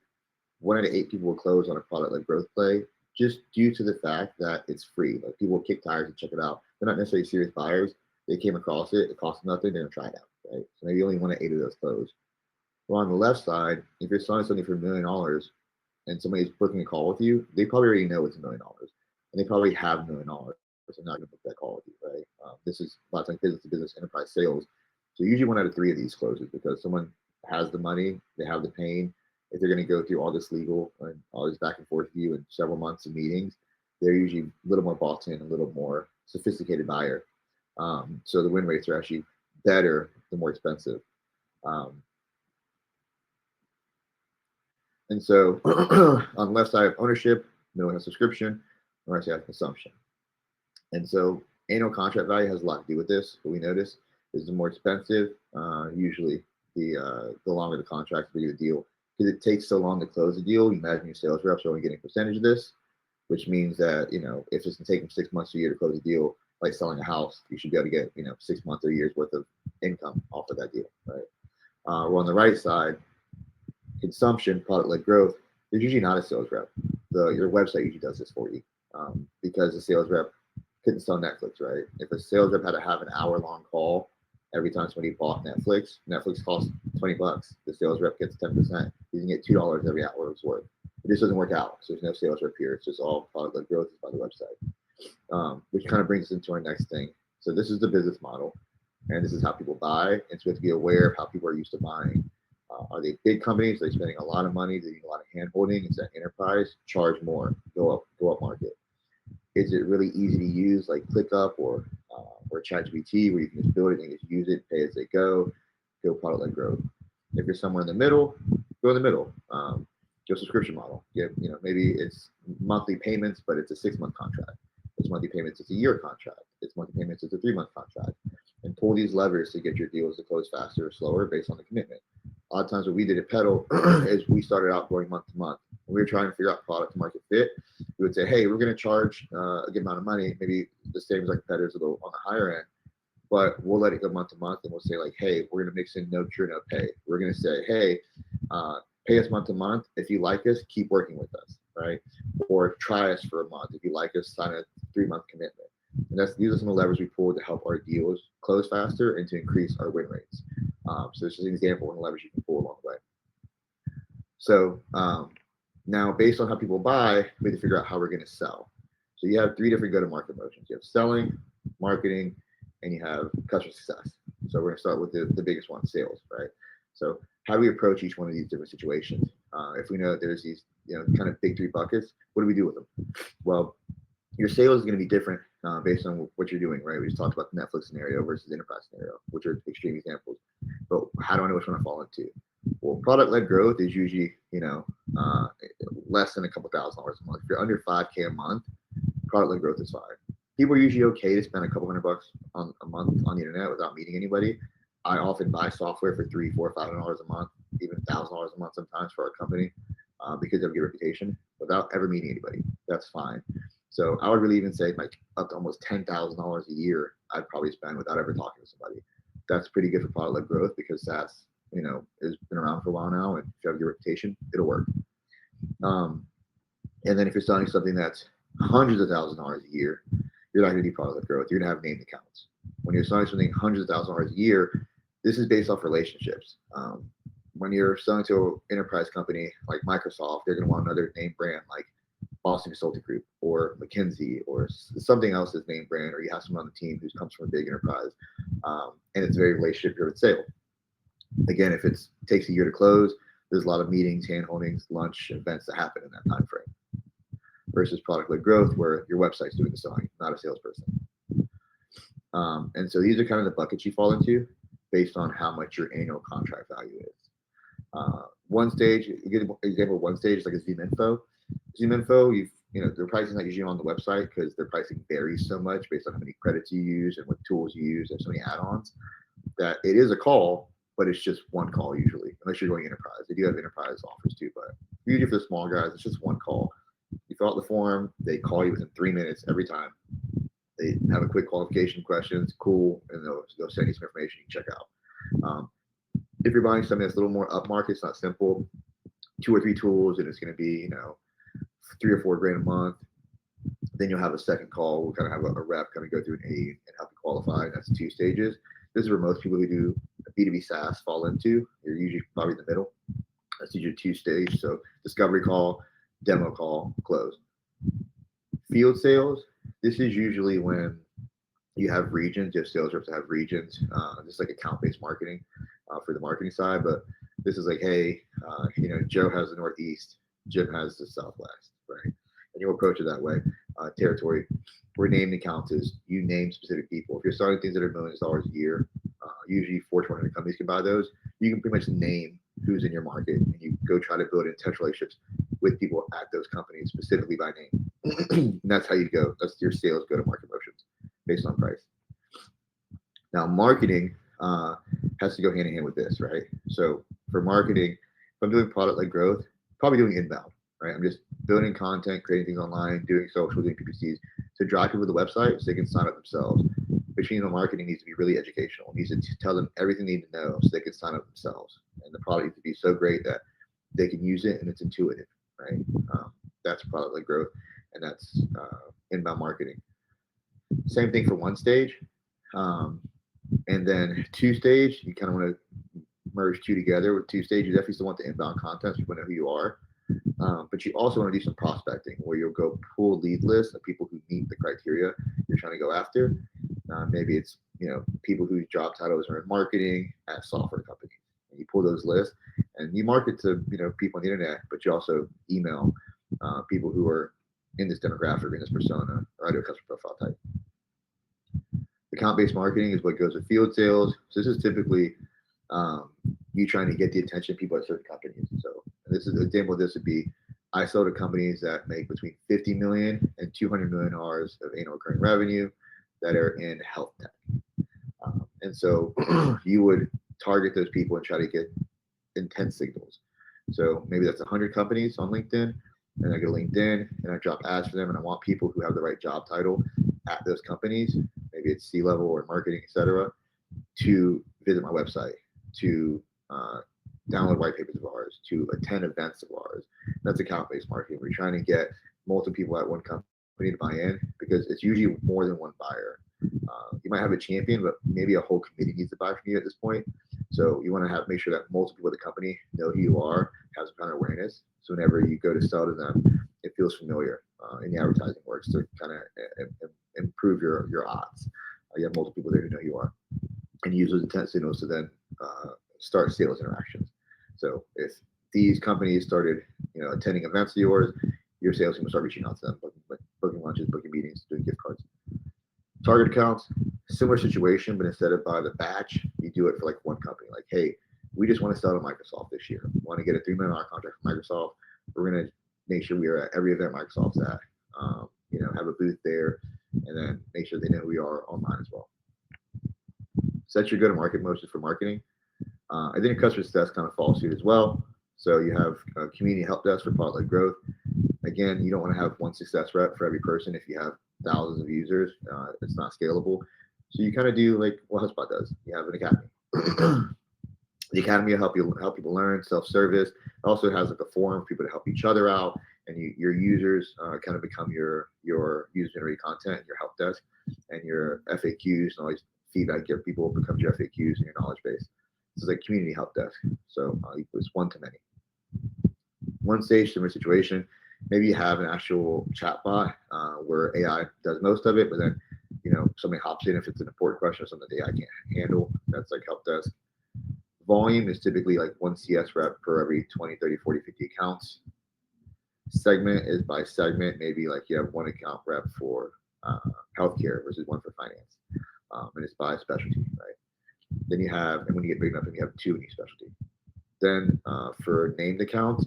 1 out of 8 people will close on a product-led growth play just due to the fact that it's free. Like people will kick tires and check it out. They're not necessarily serious buyers. They came across it. It costs them nothing. They're gonna try it out, right? So maybe only 1 out of 8 of those close. Well, on the left side, if you're selling something for $1 million and somebody's booking a call with you, they probably already know it's $1 million, and they probably have $1 million. They're not gonna book that call with you, right? This is a lot of times business to business enterprise sales. So usually 1 out of 3 of these closes because someone has the money, they have the pain. If they're going to go through all this legal and all this back and forth view and several months of meetings, they're usually a little more bought in, a little more sophisticated buyer. So the win rates are actually better the more expensive. And so on the left side of ownership, middle has subscription, on the right side of consumption. And so annual contract value has a lot to do with this. What we notice is the more expensive, usually the longer the contract, the bigger the deal. Because it takes so long to close the deal, you imagine your sales reps are only getting a percentage of this, which means that, if it's going to take them 6 months to a year to close a deal, like selling a house, you should be able to get, 6 months or a year's worth of income off of that deal, right? Well, on the right side, consumption, product-led growth, there's usually not a sales rep. Your website usually does this for you because the sales rep couldn't sell Netflix, right? If a sales rep had to have an hour-long call every time somebody bought Netflix costs $20. The sales rep gets 10%. You can get $2 every hour it's worth. But this doesn't work out, so there's no sales rep here. It's just all product-led growth by the website, which kind of brings us into our next thing. So this is the business model, and this is how people buy. And so we have to be aware of how people are used to buying. Are they big companies? Are they spending a lot of money? They need a lot of hand holding? Is that enterprise? Charge more. Go up market. Is it really easy to use, like ClickUp or ChatGPT, where you can just build it and just use it, pay as they go product-led growth? If you're somewhere in the middle, go in the middle. Go subscription model. Maybe it's monthly payments, but it's a 6-month contract. It's monthly payments, it's a year contract. It's monthly payments, it's a 3-month contract. And pull these levers to get your deals to close faster or slower based on the commitment. A lot of times what we did at Pedal is we started out going month to month. When we were trying to figure out product market fit, we would say, hey, we're going to charge a good amount of money, maybe the same as our competitors on the higher end, but we'll let it go month to month, and we'll say like, hey, we're going to mix in no cure, no pay. We're going to say, hey, pay us month to month. If you like us, keep working with us, right? Or try us for a month. If you like us, sign a 3-month commitment. And these are some of the levers we pull to help our deals close faster and to increase our win rates. So this is an example of the levers you can pull along the way. So now, based on how people buy, we have to figure out how we're going to sell. So you have 3 different go-to-market motions. You have selling, marketing, and you have customer success. So we're going to start with the biggest one, sales, right? So how do we approach each one of these different situations? If we know that there's these kind of big 3 buckets, what do we do with them? Well, your sales is going to be different based on what you're doing, right? We just talked about the Netflix scenario versus enterprise scenario, which are extreme examples. But how do I know which one to fall into? Well, product-led growth is usually, less than a couple $1,000s a month. If you're under $5K a month, product-led growth is fine. People are usually okay to spend a couple $100 on a month on the internet without meeting anybody. I often buy software for $300, $400, $500 a month, even $1,000 a month sometimes for our company because of your reputation without ever meeting anybody. That's fine. So I would really even say like up to almost $10,000 a year I'd probably spend without ever talking to somebody. That's pretty good for product-led growth because SaaS, has been around for a while now, and if you have your reputation, it'll work. And then if you're selling something that's hundreds of thousands of dollars a year, you're not going to do product-led growth. You're going to have named accounts. When you're selling something hundreds of thousands of dollars a year, this is based off relationships. When you're selling to an enterprise company like Microsoft, they're going to want another name brand like Boston Consulting Group or McKinsey or something else that's name brand, or you have someone on the team who comes from a big enterprise, and it's a very relationship-driven sale. Again, if it takes a year to close, there's a lot of meetings, hand-holdings, lunch, events that happen in that time frame. Versus product-led growth, where your website's doing the selling, not a salesperson. And so these are kind of the buckets you fall into based on how much your annual contract value is. One stage, a good example of one stage is like a ZoomInfo. ZoomInfo, their pricing is not usually on the website because their pricing varies so much based on how many credits you use and what tools you use and so many add-ons that it is a call, but it's just one call usually, unless you're going enterprise. They do have enterprise offers too, but usually for the small guys, it's just one call. You fill out the form, they call you within 3 minutes every time. They have a quick qualification questions, cool, and they'll send you some information you can check out. If you're buying something that's a little more upmarket, it's not simple, 2 or 3 tools, and it's going to be, 3 or 4 grand a month. Then you'll have a second call. We'll kind of have a rep kind of go through an aid and help you qualify. And that's 2 stages. This is where most people who do B2B SaaS fall into. You're usually probably in the middle. That's usually 2 stage. So discovery call, demo call, close. Field sales. This is usually when you have regions. You have sales reps that have regions, just like account-based marketing for the marketing side. But this is like, hey, Joe has the Northeast, Jim has the Southwest, right? And you'll approach it that way. Territory. Where named accounts is you name specific people. If you're starting things that are millions of dollars a year, usually Fortune 100 companies can buy those. You can pretty much name who's in your market, and you go try to build intense relationships with people at those companies specifically by name. And that's how you go. That's your sales go-to-market motions based on price. Now, marketing has to go hand in hand with this, right? So for marketing, if I'm doing product-led growth, probably doing inbound, right? I'm just building content, creating things online, doing social, doing PPCs to drive people to the website so they can sign up themselves. Machine marketing needs to be really educational. It needs to tell them everything they need to know so they can sign up themselves. And the product needs to be so great that they can use it and it's intuitive, right? That's product-led growth, and that's inbound marketing. Same thing for 1 stage. And then 2 stage, you kind of want to merge 2 together. With 2 stage, you definitely still want the inbound content so people know who you are. But you also want to do some prospecting where you'll go pull lead lists of people who meet the criteria you're trying to go after. Maybe it's people whose job titles are in marketing at software companies. And you pull those lists and you market to people on the internet, but you also email people who are in this demographic, in this persona, or ideal customer profile type. Account-based marketing is what goes with field sales. So this is typically you trying to get the attention of people at certain companies. So this is an example of this would be I sell to companies that make between 50 million and 200 million dollars of annual recurring revenue that are in health tech. And so you would target those people and try to get intent signals. So maybe that's 100 companies on LinkedIn, and I go to LinkedIn and I drop ads for them, and I want people who have the right job title at those companies, maybe it's C-level or marketing, etc., to visit my website, to download white papers of ours, to attend events of ours. That's account-based marketing. We're trying to get multiple people at one company to buy in because it's usually more than one buyer. You might have a champion, but maybe a whole committee needs to buy from you at this point. So you want to make sure that multiple people at the company know who you are, have some kind of awareness. So whenever you go to sell to them, it feels familiar. In the advertising works to kind of improve your odds. You have multiple people there who know who you are, and use those intent signals to then start sales interactions. So if these companies started, attending events of yours, your sales team will start reaching out to them, booking lunches, booking meetings, doing gift cards. Target accounts, similar situation, but instead of by the batch, you do it for like one company. Like, hey, we just want to sell to Microsoft this year. We want to get a $3 million contract from Microsoft. We're going to make sure we are at every event Microsoft's at. Have a booth there, and then make sure they know who we are online as well. So that's your go-to-market motions for marketing. I think customer success kind of falls suit as well. So you have a community help desk for product-led growth. Again, you don't want to have one success rep for every person. If you have thousands of users, it's not scalable. So you kind of do like what HubSpot does. You have an academy. The academy will help people learn, self-service. It also has like a forum for people to help each other out, and your users kind of become your user-generated content, your help desk, and your FAQs and all these feedback give people becomes your FAQs and your knowledge base. This is like community help desk. So it's one to many. 1 stage, similar situation. Maybe you have an actual chatbot where AI does most of it, but then somebody hops in if it's an important question or something that AI can't handle. That's like help desk. Volume is typically like 1 CS rep per every 20, 30, 40, 50 accounts. Segment is by segment. Maybe like you have 1 account rep for healthcare versus 1 for finance. And it's by specialty, right? Then you have, and when you get big enough, then you have 2 in each specialty. Then for named accounts,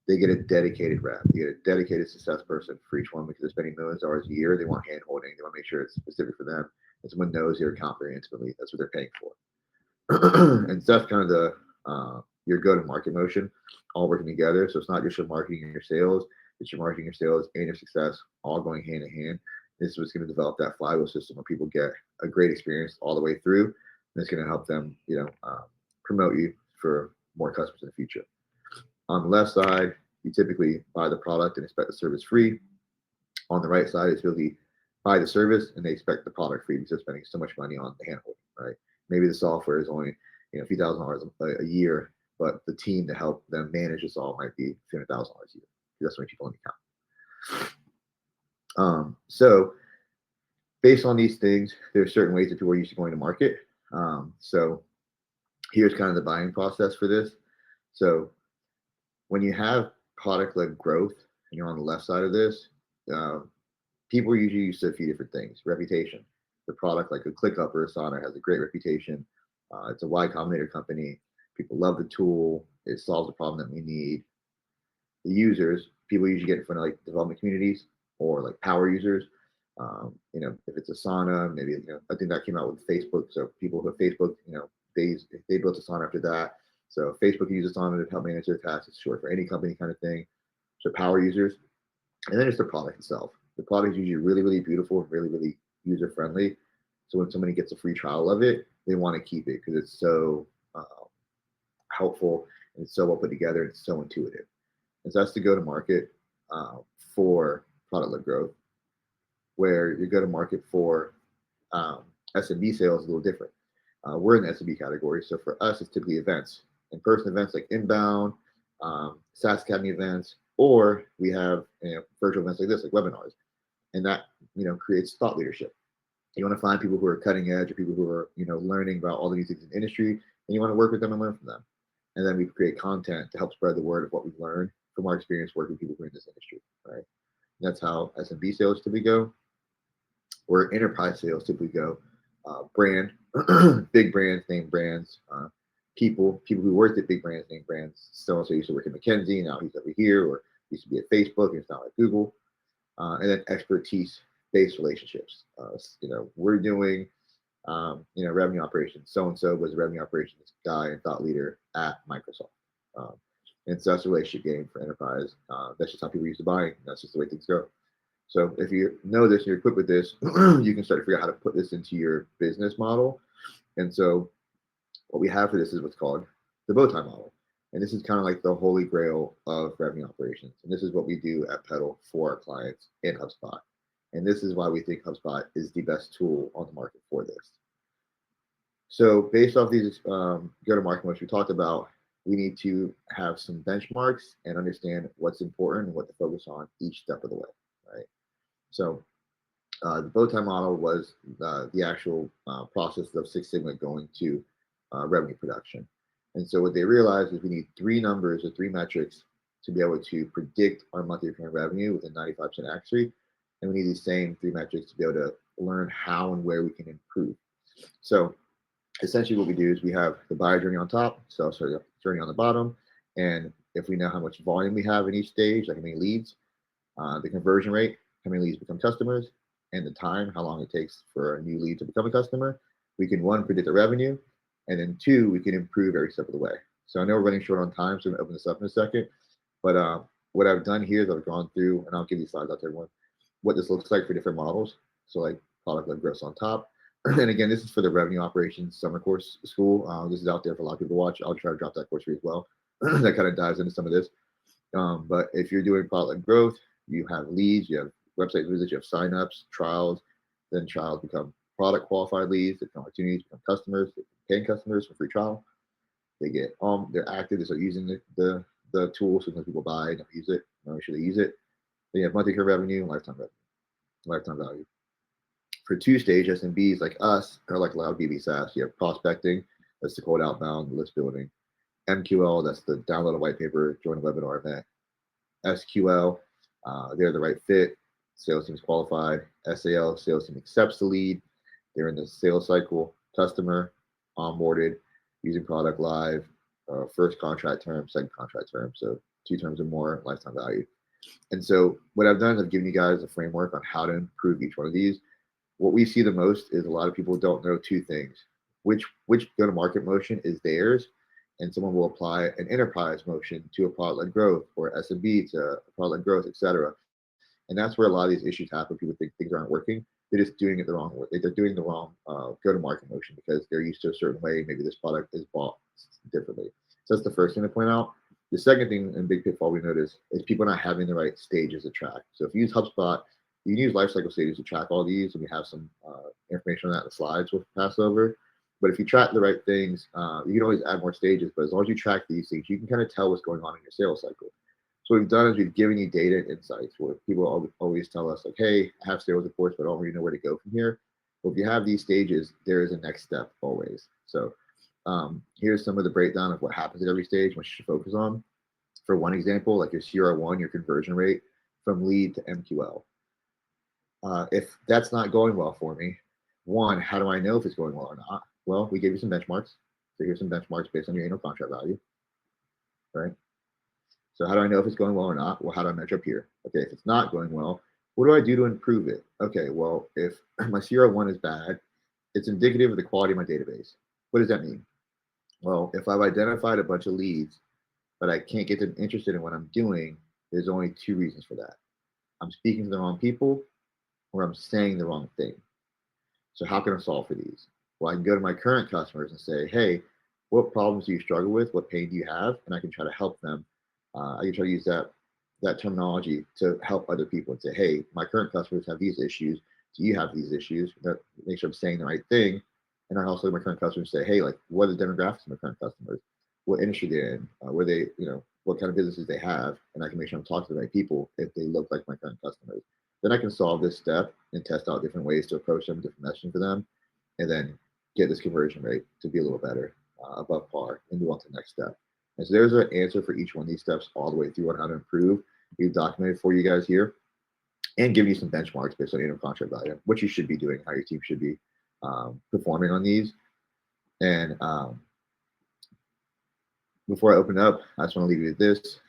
they get a dedicated rep. You get a dedicated success person for each one because they're spending millions of dollars a year. They want hand holding. They want to make sure it's specific for them. And someone knows your account very intimately. That's what they're paying for. And so that's kind of the your go-to-market motion, all working together. So it's not just your marketing and your sales, it's your marketing, your sales, and your success all going hand in hand. This is what's going to develop that flywheel system where people get a great experience all the way through. And it's going to help them, promote you for more customers in the future. On the left side, you typically buy the product and expect the service free. On the right side, it's really buy the service and they expect the product free because they're spending so much money on the handholding, right? Maybe the software is only a few $1,000s a year, but the team to help them manage this all might be $200,000 a year. That's how many people in the account. So based on these things, there's certain ways that people are used to going to market. So here's kind of the buying process for this. So when you have product-led growth and you're on the left side of this, people are usually used to a few different things. Reputation. The product, like a ClickUp or a Asana, has a great reputation. It's a Y Combinator company. People love the tool. It solves the problem that we need. The users, people usually get in front of like development communities or like power users. If it's Asana, maybe I think that came out with Facebook. So people who have Facebook, they built Asana after that. So Facebook uses Asana to help manage their tasks. It's short for any company kind of thing. So power users, and then it's the product itself. The product is usually really, really beautiful and really, really user friendly. So when somebody gets a free trial of it, they want to keep it because it's so helpful and it's so well put together and it's so intuitive. And so that's the go-to-market for product-led growth, where your go-to-market for SMB sales is a little different. We're in the SMB category, so for us, it's typically events, in-person events like Inbound, SaaS Academy events, or we have virtual events like this, like webinars, and that creates thought leadership. You want to find people who are cutting edge or people who are learning about all the new things in the industry, and you want to work with them and learn from them. And then we create content to help spread the word of what we've learned from our experience working with people who are in this industry, right? And that's how SMB sales typically go, or enterprise sales typically go. Brand, big brands, name brands, people who worked at big brands, name brands. So used to work at McKinsey, now he's over here, or used to be at Facebook, and it's now at Google. And then expertise-based relationships. We're doing revenue operations. So-and-so was a revenue operations guy and thought leader at Microsoft. And so that's a relationship game for enterprise. That's just how people used to buying. That's just the way things go. So if you know this and you're equipped with this, you can start to figure out how to put this into your business model. And so what we have for this is what's called the bow tie model. And this is kind of like the holy grail of revenue operations. And this is what we do at Pedal for our clients in HubSpot. And this is why we think HubSpot is the best tool on the market for this. So based off these go-to-market which we talked about, we need to have some benchmarks and understand what's important and what to focus on each step of the way, right? So the bow tie model was the actual process of Six Sigma going to revenue production. And so what they realized is we need 3 numbers or 3 metrics to be able to predict our monthly recurring revenue with a 95% accuracy. And we need these same 3 metrics to be able to learn how and where we can improve. So essentially what we do is we have the buyer journey on top, sales journey on the bottom. And if we know how much volume we have in each stage, like how many leads, the conversion rate, how many leads become customers, and the time, how long it takes for a new lead to become a customer, we can 1, predict the revenue, and then 2, we can improve every step of the way. So I know we're running short on time, so I'm gonna open this up in a second. But what I've done here is I've gone through, and I'll give these slides out to everyone, what this looks like for different models. So like product-led growth on top. And again, this is for the revenue operations summer course school. This is out there for a lot of people to watch. I'll try to drop that course for you as well. That kind of dives into some of this. But if you're doing product-led growth, you have leads, you have website visits, you have signups, trials, then trials become product qualified leads, they become opportunities, become customers, paying customers for free trial. They get they're active, they start using the tool. Sometimes people buy, don't use it, make sure they use it. Then you have monthly recurring revenue, lifetime value. For 2-stage SMBs like us, or like a lot of BB SaaS, you have prospecting, that's the cold outbound, list building. MQL, that's the download a white paper, join a webinar event. SQL, they're the right fit, sales team is qualified. SAL, sales team accepts the lead, they're in the sales cycle, customer, onboarded, using product live, first contract term, second contract term, so 2 terms or more, lifetime value. And so what I've done is I've given you guys a framework on how to improve each one of these. What we see the most is a lot of people don't know 2 things. Which go-to-market motion is theirs, and someone will apply an enterprise motion to a product-led growth or SMB to a product-led growth, etc. And that's where a lot of these issues happen. People think things aren't working. They're just doing it the wrong way. They're doing the wrong go-to-market motion because they're used to a certain way. Maybe this product is bought differently. So that's the first thing to point out. The second thing and big pitfall we notice is people not having the right stages to track. So if you use HubSpot, you can use lifecycle stages to track all these, and we have some information on that in the slides we'll pass over. But if you track the right things, you can always add more stages. But as long as you track these things, you can kind of tell what's going on in your sales cycle. So what we've done is we've given you data and insights where people always tell us like, hey, I have sales reports, but I don't really know where to go from here. But if you have these stages, there is a next step always. So here's some of the breakdown of what happens at every stage, what you should focus on. For one example, like your CR1, your conversion rate from lead to MQL. If that's not going well for me, one, how do I know if it's going well or not? Well, we gave you some benchmarks. So here's some benchmarks based on your annual contract value, right? So how do I know if it's going well or not? Well, how do I measure up here? Okay, if it's not going well, what do I do to improve it? Okay, well, if my CR1 is bad, it's indicative of the quality of my database. What does that mean? Well, if I've identified a bunch of leads, but I can't get them interested in what I'm doing, there's only two reasons for that. I'm speaking to the wrong people, or I'm saying the wrong thing. So how can I solve for these? Well, I can go to my current customers and say, hey, what problems do you struggle with? What pain do you have? And I can try to help them. I can try to use that terminology to help other people and say, hey, my current customers have these issues. Do you have these issues? That make sure I'm saying the right thing. And I also my current customers say, hey, like, what are the demographics of my current customers? What industry they're in? Where they, what kind of businesses they have? And I can make sure I'm talking to the right people if they look like my current customers. Then I can solve this step and test out different ways to approach them, different messaging for them, and then get this conversion rate to be a little better, above par, and move on to the next step. And so there's an answer for each one of these steps all the way through on how to improve. We've documented for you guys here and given you some benchmarks based on annual contract value, what you should be doing, how your team should be performing on these. And before I open up, I just want to leave you with this.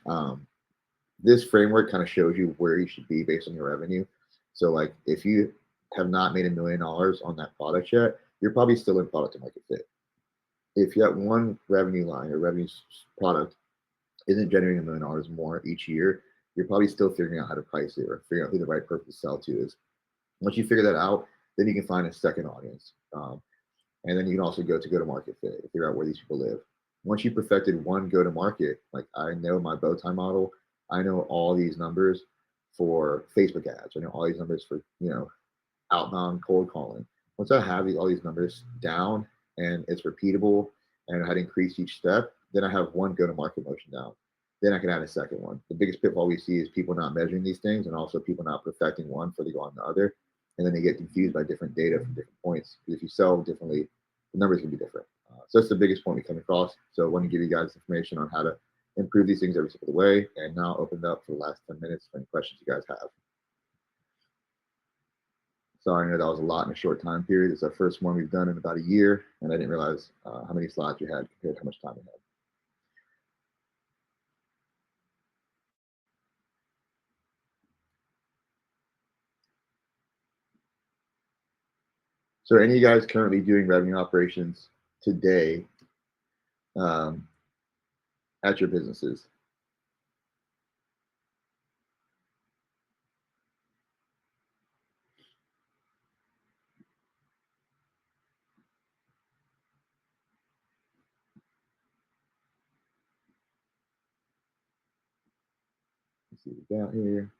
This framework kind of shows you where you should be based on your revenue. So like if you have not made $1 million on that product yet, you're probably still in product to market fit. If you have one revenue line or revenue product isn't generating $1 million more each year, you're probably still figuring out how to price it or figuring out who the right person to sell to is. Once you figure that out, then you can find a second audience. And then you can also go to market fit and figure out where these people live. Once you perfected one go to market, like I know my bow tie model, I know all these numbers for Facebook ads. I know all these numbers for, outbound cold calling. Once I have all these numbers down and it's repeatable and how to increase each step, then I have one go to market motion down. Then I can add a second one. The biggest pitfall we see is people not measuring these things and also people not perfecting one before they go on the other. And then they get confused by different data from different points. Because if you sell differently, the numbers can be different. So that's the biggest point we come across. So I want to give you guys information on how to improve these things every step of the way. And now I'll open it up for the last 10 minutes for any questions you guys have. Sorry, I know that was a lot in a short time period. It's our first one we've done in about a year, and I didn't realize how many slides we had compared to how much time we had. So are any of you guys currently doing revenue operations today at your businesses? Let's see what we got here.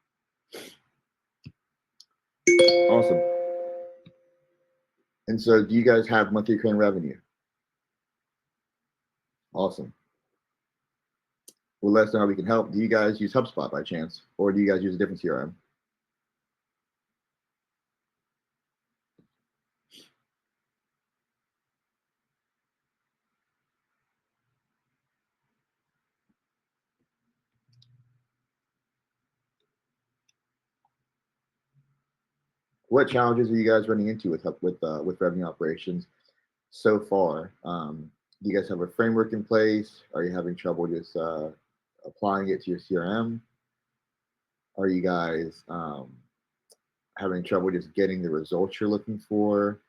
Awesome. And so do you guys have monthly recurring revenue? Awesome. Well, let us know how we can help. Do you guys use HubSpot by chance? Or do you guys use a different CRM? What challenges are you guys running into with revenue operations so far? Do you guys have a framework in place? Are you having trouble just applying it to your CRM? Are you guys having trouble just getting the results you're looking for?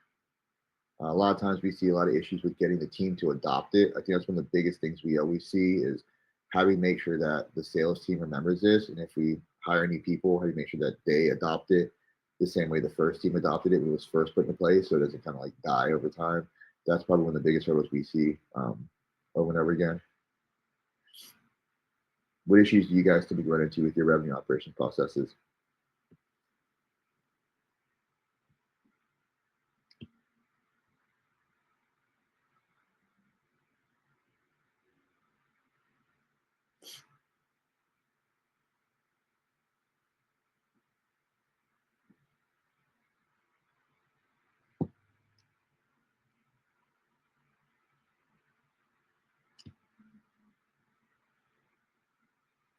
A lot of times we see a lot of issues with getting the team to adopt it. I think that's one of the biggest things we always see is how do we make sure that the sales team remembers this? And if we hire new people, how do we make sure that they adopt it the same way the first team adopted it when it was first put into place so it doesn't kind of like die over time? That's probably one of the biggest hurdles we see over and over again. What issues do you guys typically run into with your revenue operation processes?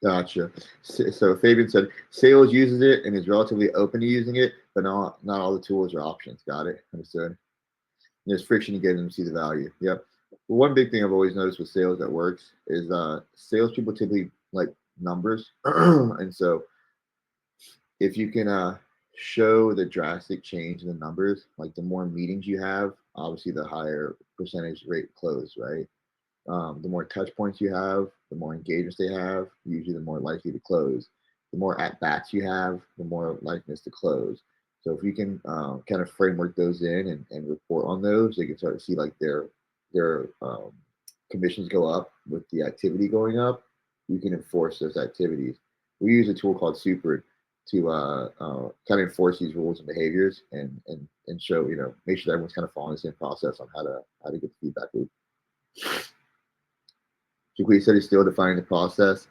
Gotcha. So Fabian said sales uses it and is relatively open to using it, but not all the tools or options. Got it. Understood. There's friction to getting them to see the value. Yep. One big thing I've always noticed with sales that works is salespeople typically like numbers, and so if you can show the drastic change in the numbers, like the more meetings you have, obviously the higher percentage rate close, right? The more touch points you have, the more engagements they have, usually the more likely to close. The more at bats you have, the more likeliness to close. So if you can kind of framework those in and report on those, they can start to see like their commissions go up with the activity going up. You can enforce those activities. We use a tool called Super to kind of enforce these rules and behaviors and show, make sure that everyone's kind of following the same process on how to get the feedback loop. Shaquille said he's still defining the process.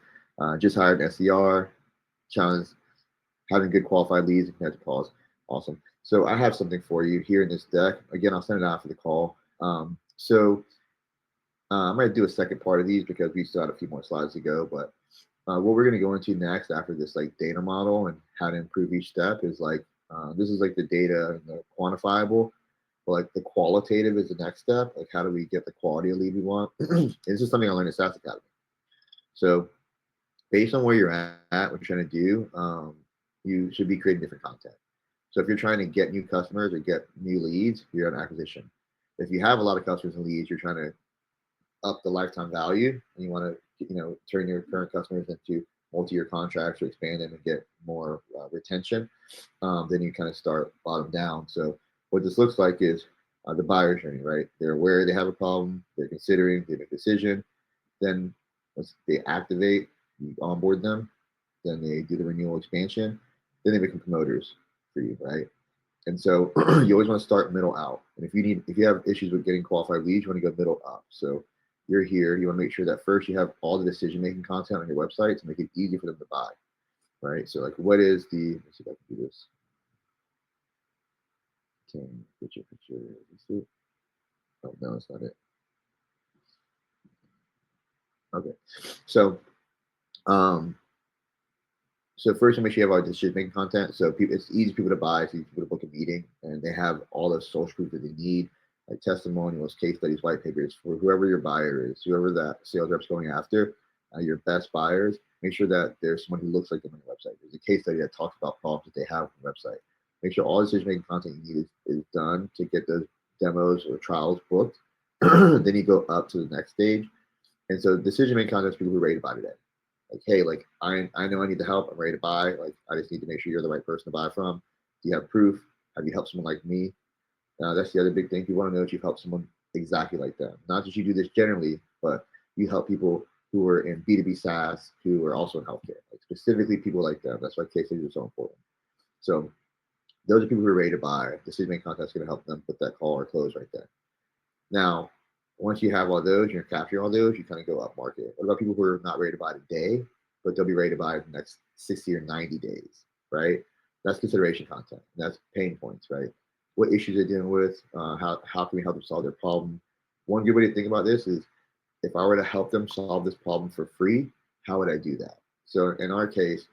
Just hired an SDR. Challenge having good qualified leads and connected calls. Awesome. So I have something for you here in this deck. Again, I'll send it out for the call. I'm going to do a second part of these because we still had a few more slides to go. But what we're going to go into next after this like data model and how to improve each step is like this is like the data and the quantifiable. But like the qualitative is the next step. Like how do we get the quality of lead we want? This is something I learned at SaaS Academy. So based on where you're at, what you're trying to do, you should be creating different content. So if you're trying to get new customers or get new leads, you're on acquisition. If you have a lot of customers and leads, you're trying to up the lifetime value and you want to turn your current customers into multi-year contracts or expand them and get more retention, then you kind of start bottom down. So what this looks like is the buyer journey, right? They're aware they have a problem, they're considering, they make a decision, then once they activate, you onboard them, then they do the renewal expansion, then they become promoters for you, right? And so you always want to start middle out. And if you have issues with getting qualified leads, you want to go middle up. So you're here, you want to make sure that first you have all the decision-making content on your website to make it easy for them to buy, right? So like what is let's see if I can do this. Can get your picture, let's see. Oh, no, that's not it. Okay. So, so first, you make sure you have all the decision-making content. So it's easy for people to buy, it's easy for people to book a meeting, and they have all the social proof that they need, like testimonials, case studies, white papers for whoever your buyer is, whoever that sales rep's going after, your best buyers. Make sure that there's someone who looks like them on your website. There's a case study that talks about problems that they have on the website. Make sure all the decision-making content you need is done to get those demos or trials booked. Then you go up to the next stage. And so decision-making content is people who are ready to buy today. Like, hey, like I know I need the help. I'm ready to buy. Like, I just need to make sure you're the right person to buy from. Do you have proof? Have you helped someone like me? That's the other big thing. People want to know that you've helped someone exactly like them. Not just you do this generally, but you help people who are in B2B SaaS who are also in healthcare, like specifically people like them. That's why case studies are so important. So those are people who are ready to buy. Decision-making content is going to help them put that call or close right there. Now, once you have all those, you're capturing all those, you kind of go up market. What about people who are not ready to buy today, but they'll be ready to buy in the next 60 or 90 days, right? That's consideration content. That's pain points, right? What issues they're dealing with, how can we help them solve their problem? One good way to think about this is if I were to help them solve this problem for free, how would I do that? So in our case,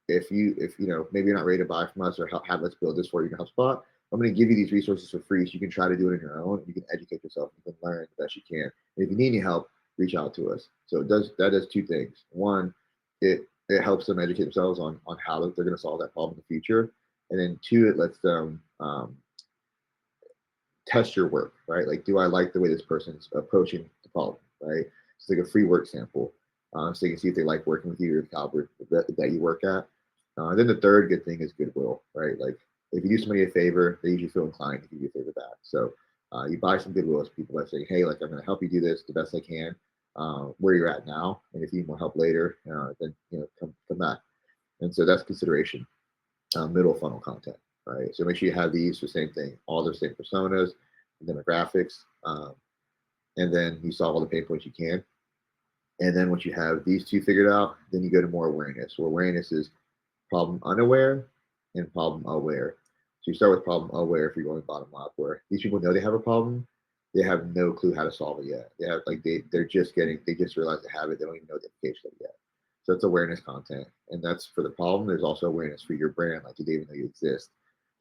if maybe you're not ready to buy from us or have us build this for you in HubSpot, I'm going to give you these resources for free so you can try to do it on your own. You can educate yourself. You can learn the best you can. And if you need any help, reach out to us. So that does two things. One, it helps them educate themselves on how they're going to solve that problem in the future. And then two, it lets them test your work, right? Like, do I like the way this person's approaching the problem, right? It's like a free work sample. So you can see if they like working with you or the caliber that you work at. And then the third good thing is goodwill, right? Like if you do somebody a favor, they usually feel inclined to give you a favor back. So you buy some goodwill as people by saying, hey, like I'm going to help you do this the best I can. where you're at now, and if you need more help later, then come back. And so that's consideration. Middle funnel content, right? So make sure you have these for the same thing, all the same personas, demographics, and then you solve all the pain points you can. And then once you have these two figured out, then you go to more awareness. So awareness is problem unaware and problem aware. So you start with problem aware if you're going bottom up, where these people know they have a problem, they have no clue how to solve it yet. They have they're just they just realize they have it, they don't even know the implication of it yet. So it's awareness content. And that's for the problem. There's also awareness for your brand, like you didn't even know you exist.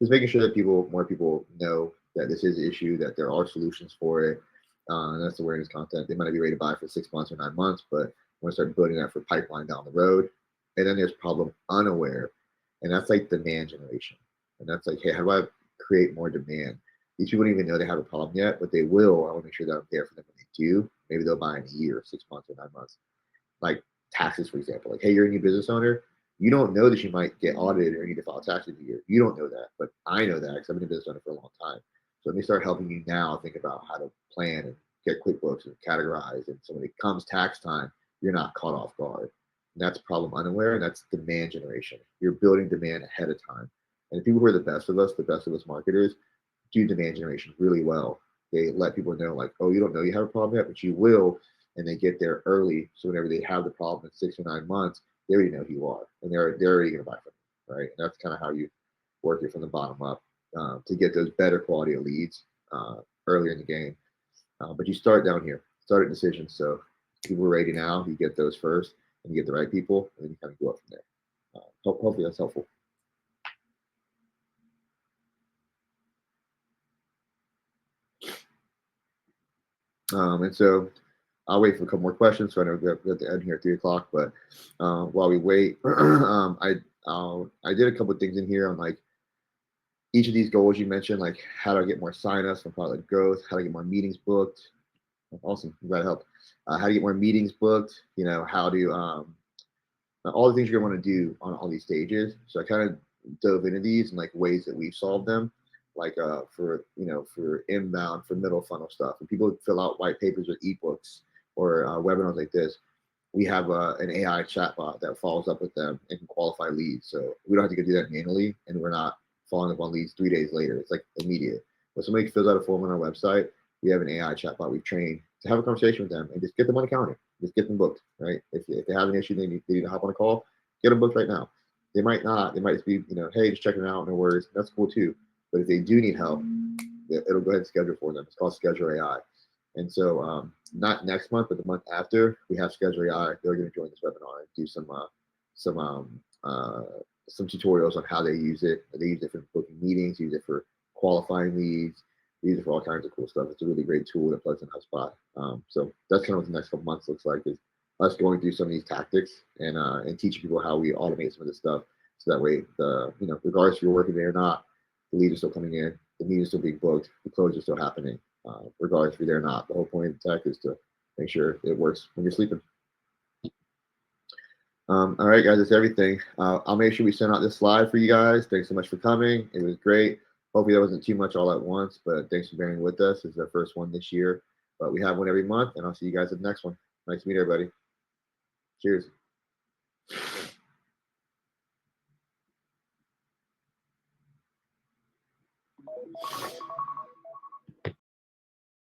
Just making sure that more people know that this is an issue, that there are solutions for it. And that's awareness content. They might not be ready to buy for 6 months or 9 months, but want to start building that for pipeline down the road. And then there's problem unaware, and that's like demand generation. And that's like, hey, how do I create more demand? These people don't even know they have a problem yet, but they will. I want to make sure that I'm there for them when they do. Maybe they'll buy in a year, 6 months, or 9 months. Like taxes, for example. Like, hey, you're a new business owner. You don't know that you might get audited or need to file taxes a year. You don't know that, but I know that because I've been a business owner for a long time. So let me start helping you now think about how to plan and get QuickBooks and categorize. And so when it comes tax time, you're not caught off guard. And that's problem unaware, and that's demand generation. You're building demand ahead of time. And the people who are the best of us marketers, do demand generation really well. They let people know, like, oh, you don't know you have a problem yet, but you will. And they get there early. So whenever they have the problem in 6 or 9 months, they already know who you are, and they're already going to buy from you, right? And that's kind of how you work it from the bottom up to get those better quality of leads earlier in the game. But you start down here, start at decisions. So people are ready now, you get those first, and you get the right people, and then you kind of go up from there. Hopefully that's helpful. And so I'll wait for a couple more questions. So I know we have to end here at 3:00. But while we wait, I did a couple of things in here on like each of these goals you mentioned, like how to get more signups from product growth, how to get more meetings booked. Awesome, I'm glad to help. How to get more meetings booked. How to all the things you're going to want to do on all these stages. So I kind of dove into these and like ways that we've solved them, like for inbound, for middle funnel stuff. When people fill out white papers or ebooks or webinars like this, we have an AI chatbot that follows up with them and can qualify leads. So we don't have to go do that manually, and we're not following up on leads 3 days later. It's like immediate. When somebody fills out a form on our website, we have an AI chatbot we've trained to have a conversation with them and just get them on a calendar, just get them booked, right? If they have an issue, they need to hop on a call, get them booked right now. They might not. They might just be, hey, just checking it out, no worries. That's cool too. But if they do need help, it'll go ahead and schedule for them. It's called Schedule AI. And so not next month, but the month after, we have Schedule AI. They're going to join this webinar and do some tutorials on how they use it. They use it for booking meetings, use it for qualifying leads, use it for all kinds of cool stuff. It's a really great tool that plugs in HubSpot. So that's kind of what the next couple months looks like, is us going through some of these tactics and teaching people how we automate some of this stuff. So that way, regardless if you're working there or not, the leads are still coming in, the meetings still being booked, the close are still happening, regardless if you're there or not. The whole point of the tech is to make sure it works when you're sleeping. All right, guys, that's everything. I'll make sure we send out this slide for you guys. Thanks so much for coming. It was great. Hopefully that wasn't too much all at once, but thanks for bearing with us. It's our first one this year, but we have one every month, and I'll see you guys at the next one. Nice to meet everybody. Cheers.